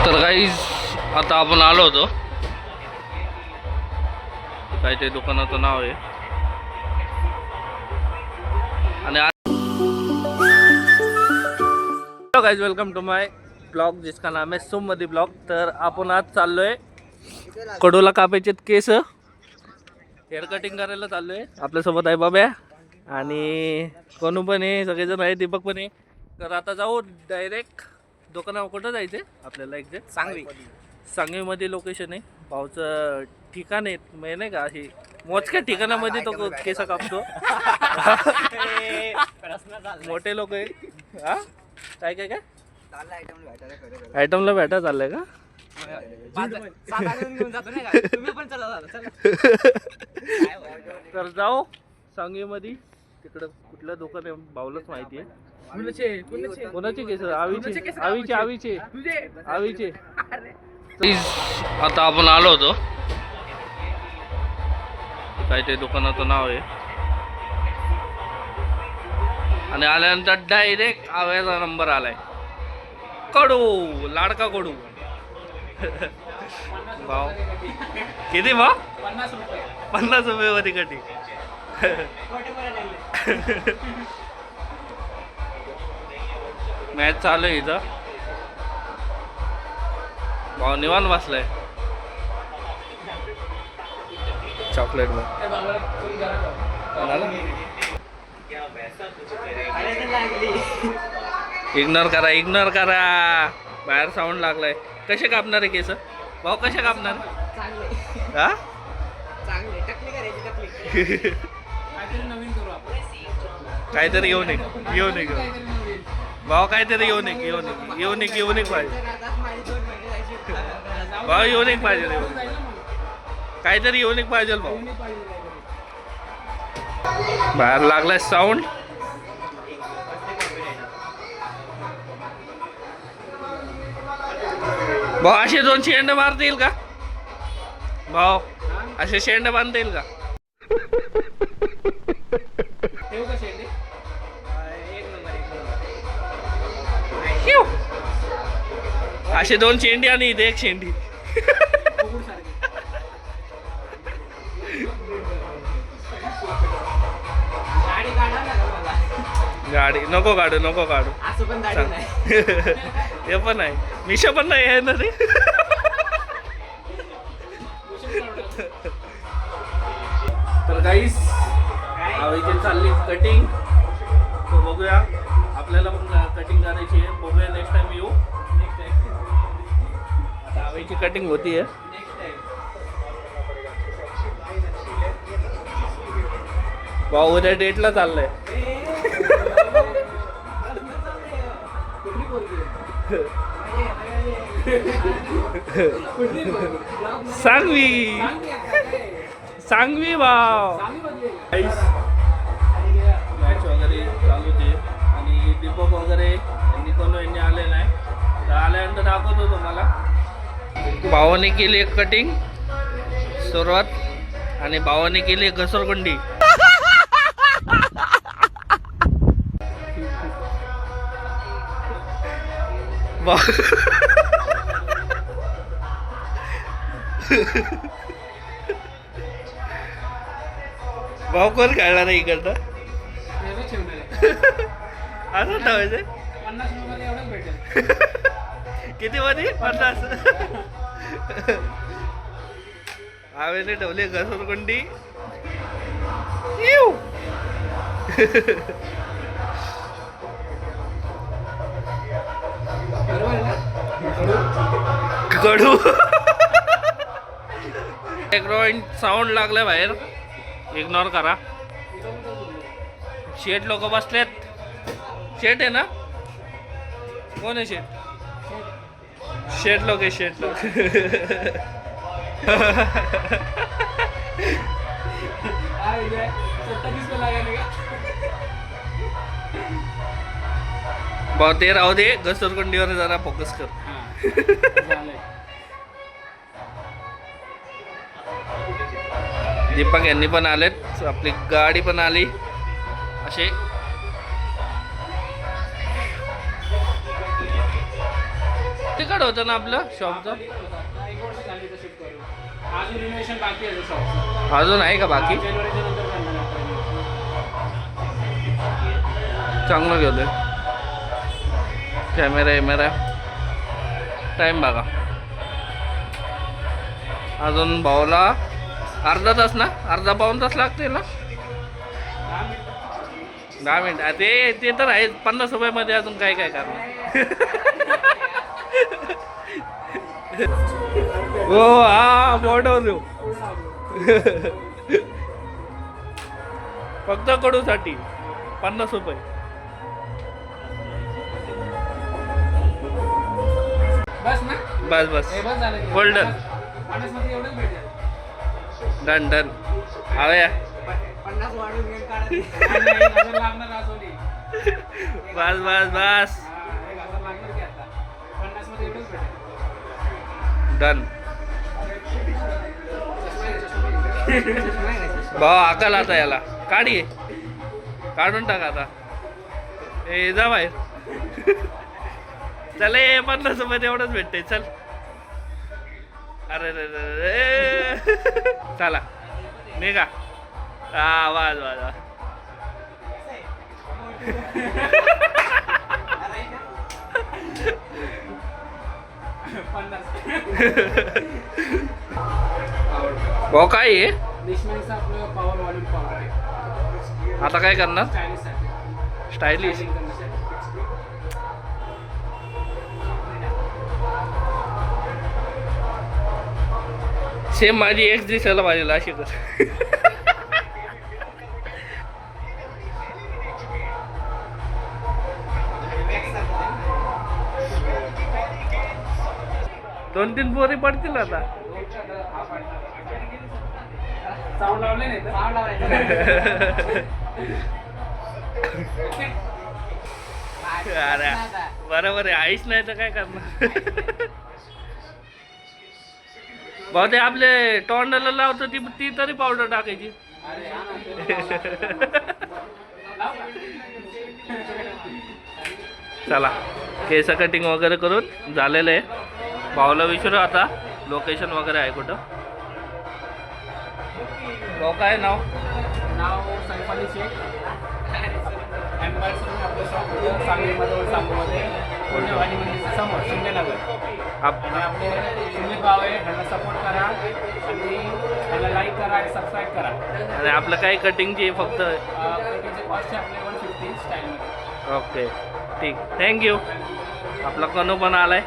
तर गाईज आता आपण आलो होतो काय ते दुकानाचं नाव आहे आणि hello guys, welcome to my blog जिसका नाम है सुमदी ब्लॉग। तर आपण आज चाललोय कडूला कापायचे केस हेअर कटिंग करायला चाललोय। आपल्यासोबत आहे बाब्या आणि कोणू पण आहे, सगळेजण आहे, दीपक पण आहे। तर आता जाऊ डायरेक्ट दुकानावर। कुठं जायचं आपल्याला? एक्झॅक्ट सांगवीमध्ये लोकेशन आहे। भाऊचं ठिकाण आहे, म्हणजे नाही का अशी मोजक्या ठिकाणामध्ये तो केस कापतो। मोठे लोक आहे। हा काय काय काय आयटमला भेटा चाललंय का? तर जाऊ सांगवीमध्ये, तिकडं कुठलं दुकान आहे भाऊलाच माहिती आहे। कोणाचे केस? आवीचे। आता आपण आलो होतो काय ते दुकानाचं नाव आहे आणि आल्यानंतर डायरेक्ट आव्याचा नंबर आलाय। कडू, लाडका कडू। भाऊ किती भाऊ? 50 रुपये मध्ये कटिंग। मॅच चालू आहे इथं। भाऊ निवांत बसलाय चॉकलेट मध्ये। इग्नोर करा बाहेर साऊंड लागलाय। कसे कापणार आहे केस भाऊ? कसे कापणार? हा काहीतरी येऊ नये भाऊ, काहीतरी येऊ नये पाहिजे भाऊ, युनिक पाहिजे काहीतरी युनिक पाहिजे भाऊ। बाहेर लागलाय साऊंड। भाऊ असे 2 शेंडे मारता येईल का भाऊ? असे शेंडे बांधता येईल का? असे 2 शेंडी आणि इथे 1 शेंडी। गाडी नको काढू हे पण आहे, मिशो पण नाही आहे ना रे। तर गाईस आवीची चालली कटिंग, तो बघूया। आपल्याला पण कटिंग करायची आहे, बघूया नेक्स्ट टाइम येऊ। आता आवीची कटिंग होती आहे। भाऊ उद्या डेटला चाललंय। सांगवी भाव मॅच वगैरे चालू होते आणि दीपक वगैरे यांनी आले नाही, तर आल्यानंतर दाखवतो तुम्हाला। भावाने केली एक कटिंग सुरुवात आणि भावाने केली एक घसरगुंडी। भाऊ कोण खेळणार नाही इकडं? असं ठेवायचं 50 रुपये एवढंच भेटेल। किती मध्ये? 50। आवेने ठेवले घसरगुंडी। कडू बॅकग्राऊंड साऊंड लागलाय बाहेर, इग्नोर करा। शेट लोक बसलेत। शेट आहे ना? कोण आहे शेट? शेट लोक आहे, शेट लोक। भाऊ ते राहू दे, घसरगुंडीवर जरा फोकस कर। दीपक यांनी पण आलेत, आपली गाडी पण आली। असे तिकड होतं ना आपलं शॉपचं. एक वर्ष झाली तशी करून. अजून रिनोव्हेशन बाकी आहे शॉपचं. अजून आहे का बाकी? जानेवारीच्या नंतर करणार आपण. चांगलं गेलोय. कॅमेरा टाइम बघा. अजून भाऊला अर्धा तास ना, अर्धा पाऊण तास लागते ना. 10 मिनिट ते तर आहे. 50 रुपयामध्ये अजून काय काय करणार. हो हा मोठं देऊ. फक्त कडूसाठी 50 रुपये. बस ना. बस हे बस झालं. गोल्डन 50 मध्ये एवढंच भेटेल. डन हवया. 50 वाढून घेऊन काढायचं. नाही, 1000 लागणार अजूनही. बस हा, 1000 लागणार की आता. 50 मध्ये एवढंच भेटेल. डन. भाऊ अकल आता याला काढी काढून टाक आता. ए जा बाहेर. चल 50 रुपये एवढंच भेटते. चल अरे चला निघा. हा वाज भाऊ काय आहे. निशमॅनचं आपलं पॉवर वॉल्यूम पॉवर आहे. आता काय करणार. स्टायलिशसाठी. स्टायलिश. स्टायलिंग करण्यासाठी. सेम माझी एक्स दिसायला पाहिजे अशी कर. दोन तीन पोरी पडतील आता. साऊंड लावले नाही तर साऊंड लावायचं. अरे बरोबर आहे. आईच नाही तर काय करणार. भाऊ ते आपले तोंडाला लावतो ती तरी पावडर टाकायची. चला केस कटिंग वगैरे करून झालेलं आहे. भाऊला विचारू आता लोकेशन वगैरे आहे कुठं. भाऊ काय नाव सैफ अली शेख. एम्पायरसमोर आपलं शॉप होतं. सांगलीमध्ये सांगलीमध्ये पुण्यवाणी मंदिरच्या समोर शिंदेनगर. आणि आपले सुमित भाव आहे. ह्यांना सपोर्ट करा आणि ह्याला लाईक करा आणि सबस्क्राईब करा. आणि आपलं काही कटिंगची फक्त कटिंगचे कॉस्ट आहे आपले 150 स्टाईलमध्ये. ओके ठीक थँक्यू. आपला कनो पण आलाय.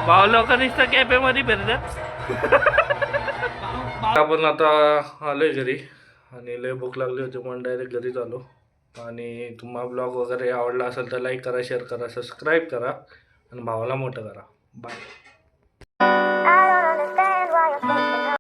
भाऊ लोक नुसतं कॅफेमध्ये फिरतात. आपण आता आलोय घरी आणि लय भूक लागली होती म्हणून डायरेक्ट घरी आलो. आणि तुम्हाला ब्लॉग वगैरे आवडला असेल तर लाईक करा, शेअर करा, सबस्क्राईब करा आणि भावाला मोठं करा. बाय.